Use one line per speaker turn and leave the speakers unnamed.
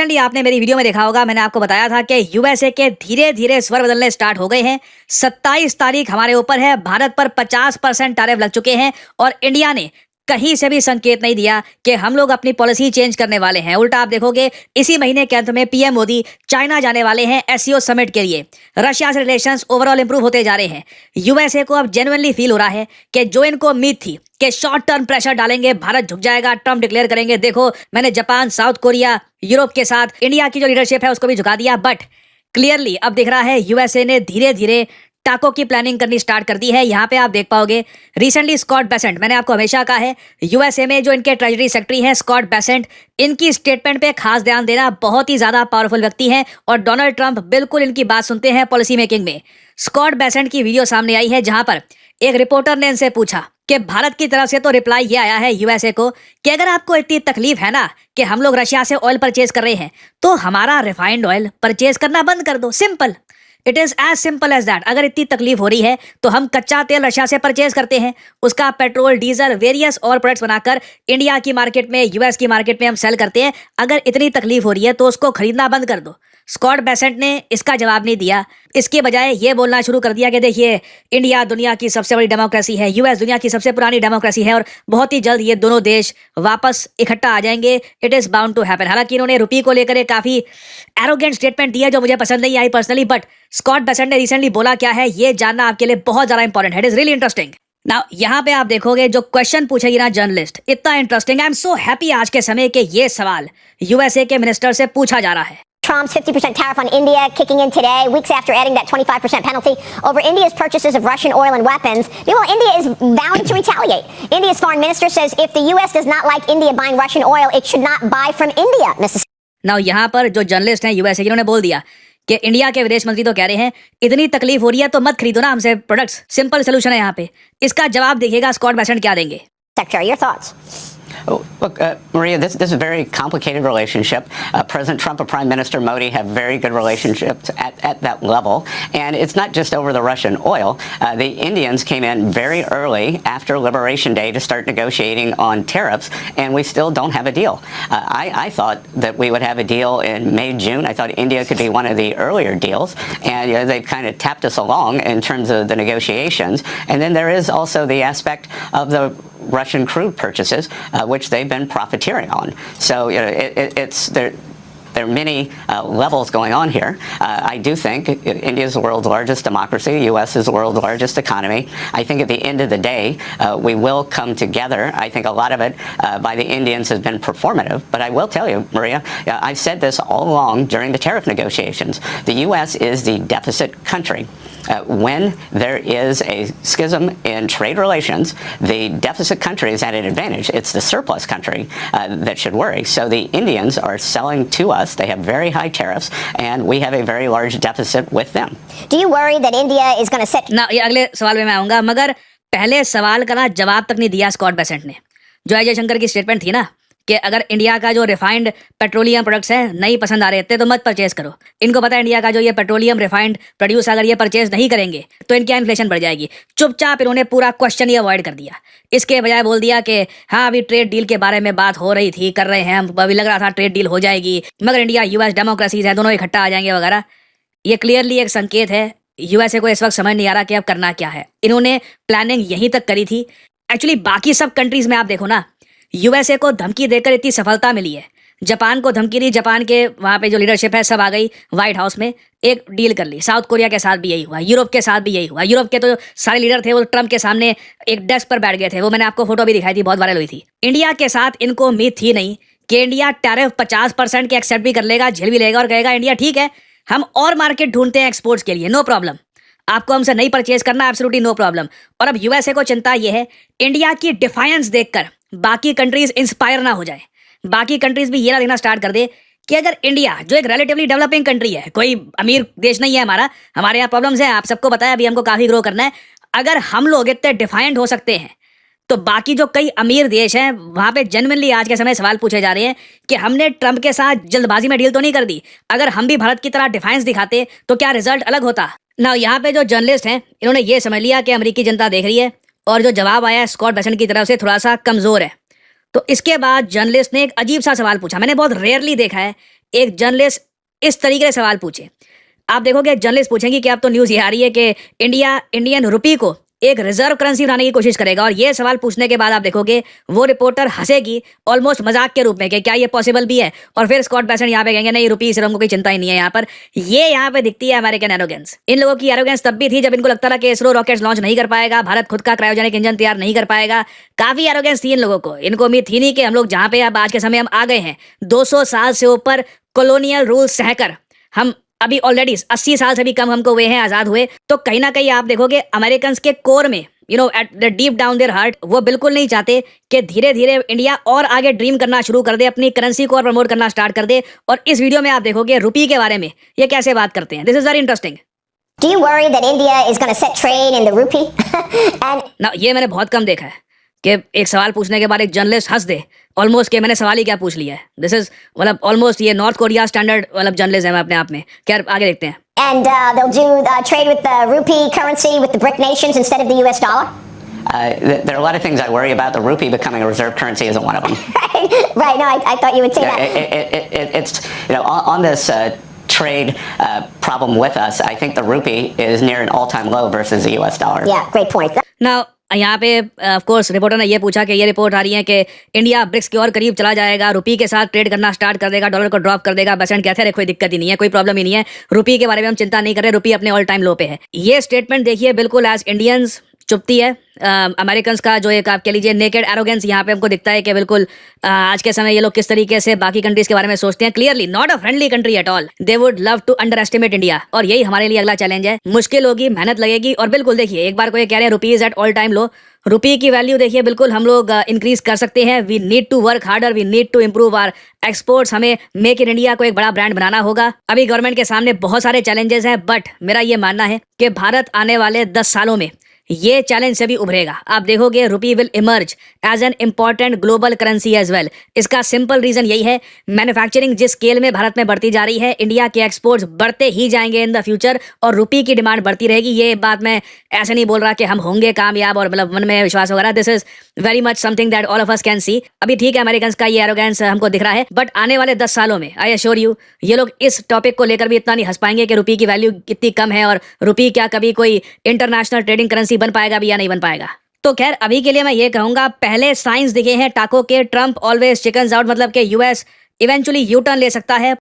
Recently आपने मेरी video में देखा होगा, मैंने आपको बताया था कि यूएसए के धीरे धीरे स्वर बदलने स्टार्ट हो गए हैं। 27 तारीख हमारे ऊपर है, भारत पर 50% टैरिफ लग चुके हैं और इंडिया ने कहीं से भी संकेत नहीं दिया कि हम लोग अपनी पॉलिसी चेंज करने वाले हैं। उल्टा आप देखोगे इसी महीने के अंत में पीएम मोदी चाइना जाने वाले हैं एससीओ समिट के लिए। रशिया से रिलेशंस ओवरऑल इंप्रूव होते जा रहे हैं। यूएसए को अब जेन्युइनली फील हो रहा है कि जो इनको उम्मीद थी कि शॉर्ट टर्म प्रेशर डालेंगे, भारत झुक जाएगा, ट्रम्प डिक्लेयर करेंगे, देखो मैंने जापान, साउथ कोरिया, यूरोप के साथ इंडिया की जो लीडरशिप है उसको भी झुका दिया। बट क्लियरली अब दिख रहा है यूएसए ने धीरे धीरे टाको की प्लानिंग करनी स्टार्ट कर दी है। यहाँ पे आप देख पाओगे रिसेंटली स्कॉट बेसेंट, मैंने आपको हमेशा कहा है यूएसए में जो इनके ट्रेजरी सेक्रेटरी हैं स्कॉट बेसेंट, इनकी स्टेटमेंट पे खास ध्यान देना, बहुत ही ज्यादा पावरफुल व्यक्ति हैं और डोनाल्ड ट्रंप बिल्कुल इनकी बात सुनते हैं पॉलिसी मेकिंग में। स्कॉट बेसेंट की वीडियो सामने आई है जहां पर एक रिपोर्टर ने इनसे पूछा कि भारत की तरफ से तो रिप्लाई ये आया है यूएसए को कि अगर आपको इतनी तकलीफ है ना कि हम लोग रशिया से ऑयल परचेज कर रहे हैं तो हमारा रिफाइंड ऑयल परचेज करना बंद कर दो, simple. It is as simple as that. अगर इतनी तकलीफ हो रही है तो हम कच्चा तेल रशिया से परचेज करते हैं, उसका पेट्रोल, डीजल, वेरियस और प्रोडक्ट्स बनाकर इंडिया की मार्केट में, यूएस की मार्केट में हम सेल करते हैं। अगर इतनी तकलीफ हो रही है तो उसको खरीदना बंद कर दो। स्कॉट बेसेंट ने इसका जवाब नहीं दिया, इसके बजाय ये बोलना शुरू कर दिया कि देखिए इंडिया दुनिया की सबसे बड़ी डेमोक्रेसी है, यूएस दुनिया की सबसे पुरानी डेमोक्रेसी है और बहुत ही जल्द ये दोनों देश वापस इकट्ठा आ जाएंगे। It is bound to happen. हालांकि इन्होंने रुपये को लेकर एक काफी एरोगेंट स्टेटमेंट दी है जो मुझे पसंद नहीं आई पर्सनली, बट स्कॉट बेसेंट ने रिसेंटली बोला क्या है ये जानना आपके लिए बहुत ज्यादा इंपॉर्टेंट है। It is really interesting. Now यहाँ पे आप देखोगे जो क्वेश्चन पूछेगी ना जर्नलिस्ट, इतना interesting. I am so happy आज के समय के ये सवाल यूएसए के मिनिस्टर से पूछा जा रहा है।
Trump's 50% tariff on India kicking in today, weeks after adding that 25% penalty over India's purchases of Russian oil and weapons. Meanwhile, India is vowing to retaliate. India's foreign minister says if the U.S. does not like India buying Russian oil, it should not buy from India.
Now, यहाँ पर जो journalist हैं USA के, उन्होंने बोल दिया कि India के विदेश मंत्री तो कह रहे हैं इतनी तकलीफ हो रही है तो मत खरीदो ना हमसे प्रोडक्ट्स, सिंपल सोल्यूशन है यहाँ पे। इसका जवाब देखिएगा स्कॉट बेसेंट क्या देंगे।
Secretary, your thoughts?
Oh, look, Maria, this is a very complicated relationship. President Trump and Prime Minister Modi have very good relationships at that level. And it's not just over the Russian oil. The Indians came in very early after Liberation Day to start negotiating on tariffs, and we still don't have a deal. I thought that we would have a deal in May, June. I thought India could be one of the earlier deals. And they've kind of tapped us along in terms of the negotiations. And then there is also the aspect of the Russian crude purchases, which they've been profiteering on. So there are many levels going on here. I do think India is the world's largest democracy. The U.S. is the world's largest economy. I think at the end of the day, we will come together. I think a lot of it by the Indians has been performative. But I will tell you, Maria, I've said this all along during the tariff negotiations. The U.S. is the deficit country. When there is a schism in trade relations, the deficit country is at an advantage. It's the surplus country that should worry. So the Indians are selling to us. They have very high tariffs, and we have a very large deficit with them.
Do you worry that India is going to set?
ना, ये अगले सवाल में मैं आऊंगा, मगर पहले सवाल का ना जवाब तक नहीं दिया स्कॉट बेसेंट ने। जो अजय शंकर की स्टेटमेंट थी ना कि अगर इंडिया का जो रिफाइंड पेट्रोलियम प्रोडक्ट्स हैं नहीं पसंद आ रहे थे तो मत परचेज करो। इनको पता है इंडिया का जो ये पेट्रोलियम रिफाइंड प्रोड्यूस अगर ये परचेज नहीं करेंगे तो इनकी इन्फ्लेशन बढ़ जाएगी। चुपचाप इन्होंने पूरा क्वेश्चन ही अवॉइड कर दिया। इसके बजाय बोल दिया कि हाँ अभी ट्रेड डील के बारे में बात हो रही थी, कर रहे हैं हम, अभी लग रहा था ट्रेड डील हो जाएगी, मगर इंडिया यूएस डेमोक्रेसीज है, दोनों इकट्ठा आ जाएंगे वगैरह। ये क्लियरली एक संकेत है यूएसए को इस वक्त समझ नहीं आ रहा कि अब करना क्या है। इन्होंने प्लानिंग यहीं तक करी थी। एक्चुअली बाकी सब कंट्रीज में आप देखो ना, यूएसए को धमकी देकर इतनी सफलता मिली है। जापान को धमकी दी, जापान के वहाँ पे जो लीडरशिप है सब आ गई व्हाइट हाउस में, एक डील कर ली। साउथ कोरिया के साथ भी यही हुआ, यूरोप के साथ भी यही हुआ। यूरोप के तो सारे लीडर थे वो ट्रम्प के सामने एक डेस्क पर बैठ गए थे, वो मैंने आपको फोटो भी दिखाई थी, बहुत वायरल हुई थी। इंडिया के साथ इनको उम्मीद थी नहीं कि इंडिया टैरिफ 50% के एक्सेप्ट भी कर लेगा, झेल भी लेगा और कहेगा इंडिया ठीक है हम और मार्केट ढूंढते हैं एक्सपोर्ट्स के लिए, नो प्रॉब्लम, आपको हमसे नहीं परचेज करना, एब्सोल्युटली नो प्रॉब्लम। और अब यूएसए को चिंता यह है इंडिया की डिफायंस देखकर बाकी कंट्रीज इंस्पायर ना हो जाए, बाकी कंट्रीज भी ये ना देखना स्टार्ट कर दे कि अगर इंडिया जो एक रिलेटिवली डेवलपिंग कंट्री है, कोई अमीर देश नहीं है हमारे यहाँ प्रॉब्लम्स हैं, आप सबको पता है, अभी हमको काफी ग्रो करना है। अगर हम लोग इतने डिफाइंट हो सकते हैं तो बाकी जो कई अमीर देश हैं वहां पे जेन्युइनली आज के समय सवाल पूछे जा रहे हैं कि हमने ट्रंप के साथ जल्दबाजी में डील तो नहीं कर दी, अगर हम भी भारत की तरह डिफाइंस दिखाते तो क्या रिजल्ट अलग होता ना। यहाँ पे जो जर्नलिस्ट हैं इन्होंने ये समझ लिया कि अमेरिकी जनता देख रही है और जो जवाब आया है स्कॉट बेसेंट की तरफ से थोड़ा सा कमजोर है। तो इसके बाद जर्नलिस्ट ने एक अजीब सा सवाल पूछा, मैंने बहुत रेयरली देखा है एक जर्नलिस्ट इस तरीके से सवाल पूछे, आप देखोगे जर्नलिस्ट पूछेंगे कि अब तो न्यूज़ ये आ रही है कि इंडिया इंडियन रुपी को एक रिजर्व करेंसी बनाने की कोशिश करेगा, और ये सवाल पूछने के बाद आप देखोगे वो रिपोर्टर हंसेगी ऑलमोस्ट मजाक के रूप में कि क्या ये पॉसिबल भी है, और फिर स्कॉट बेसेंट यहाँ पे कहेंगे नहीं रुपी सिर्फ हमको कोई चिंता ही नहीं है यहाँ पर। ये यहाँ पे दिखती है अमेरिकन एरोगेंस। इन लोगों की एरोगेंस तब भी थी जब इनको लगता था कि इसरो रॉकेट्स लॉन्च नहीं कर पाएगा, भारत खुद का क्रायोजेनिक इंजन तैयार नहीं कर पाएगा। काफी एरोगेंस थी इन लोगों को। इनको उम्मीद थी नहीं कि हम लोग जहाँ पे अब आज के समय हम आ गए हैं 200 साल से ऊपर कॉलोनियल रूल सहकर हम अभी ऑलरेडी 80 साल से भी कम हमको हुए हैं आजाद हुए, तो कहीं ना कहीं आप देखोगे अमेरिकन के कोर में at the deep down their heart वो बिल्कुल नहीं चाहते कि धीरे धीरे इंडिया और आगे ड्रीम करना शुरू कर दे, अपनी करेंसी को और प्रमोट करना स्टार्ट कर दे। और इस वीडियो में आप देखोगे रुपी के बारे में ये कैसे बात करते हैं। This is very interesting.
Do you worry that India is going to set trade in the rupee? And
ना ये मैंने बहुत कम देखा है कि एक सवाल पूछने के बाद एक जर्नलिस्ट हंस दे ऑलमोस्ट कि मैंने सवाल ही क्या पूछ लिया है। दिस इज मतलब ऑलमोस्ट ये नॉर्थ कोरिया स्टैंडर्ड मतलब जर्नलिज्म है अपने आप में। क्या आगे देखते हैं।
they'll do trade with the rupee currency with the BRIC nations instead of the US dollar.
There are a lot of things I worry about. The rupee becoming a reserve currency isn't one of them.
Right. No, I thought you would say that.
It's on this trade problem with us. I think the rupee is near an all-time low versus the US dollar.
Yeah, great point.
Now यहाँ पे of course reporter ने ये पूछा कि ये report आ रही है कि इंडिया ब्रिक्स के और करीब चला जाएगा, रुपी के साथ ट्रेड करना स्टार्ट कर देगा, डॉलर को ड्रॉप कर देगा। बेसेंट कहते हैं कोई दिक्कत ही नहीं है, कोई प्रॉब्लम ही नहीं है, रुपी के बारे में हम चिंता नहीं कर रहे, रुपी अपने ऑल टाइम लो पे है। ये स्टेटमेंट देखिए बिल्कुल एज इंडियंस चुपती है। अमेरिकन का जो एक आप कह लीजिए नेकेड एरोगेंस यहाँ पे हमको दिखता है कि बिल्कुल आज के समय ये लोग किस तरीके से बाकी कंट्रीज के बारे में सोचते हैं। Clearly not a friendly country at all. They would love to underestimate India, और यही हमारे लिए अगला चैलेंज है। मुश्किल होगी, मेहनत लगेगी, और बिल्कुल देखिए एक बार को ये कह रहे हैं रुपीज एट ऑल टाइम लो, रुपी की वैल्यू देखिए बिल्कुल हम लोग इंक्रीज कर सकते हैं। We need to work harder, we need to improve our exports. हमें मेक इन इंडिया को एक बड़ा ब्रांड बनाना होगा। अभी गवर्नमेंट के सामने बहुत सारे चैलेंजेस हैं, बट मेरा ये मानना है कि भारत आने वाले 10 सालों में ये चैलेंज से भी उभरेगा। आप देखोगे rupee will emerge as an important global currency as well. इसका सिंपल रीजन यही है, मैन्युफैक्चरिंग जिस स्केल में भारत में बढ़ती जा रही है, इंडिया के एक्सपोर्ट्स बढ़ते ही जाएंगे इन द फ्यूचर, और रुपी की डिमांड बढ़ती रहेगी। ये बात मैं ऐसे नहीं बोल रहा कि हम होंगे कामयाब और मतलब मन में विश्वास वगैरह। This is very much something that all of us can see. अभी ठीक है अमेरिकन का ये एरोगेंस हमको दिख रहा है, बट आने वाले 10 सालों में आई एश्योर यू ये लोग इस टॉपिक को लेकर भी इतना नहीं हंस पाएंगे कि रुपी की वैल्यू कितनी कम है और रुपी क्या कभी कोई इंटरनेशनल ट्रेडिंग करेंसी बन पाएगा भी या नहीं बन पाएगा। तो खैर अभी के लिए मैं ये कहूंगा पहले साइंस दिखे हैं टाको के। ट्रम्प ऑलवेज चिकन्स आउट, मतलब कि यूएस इवेंचुअली यू टर्न ले सकता है।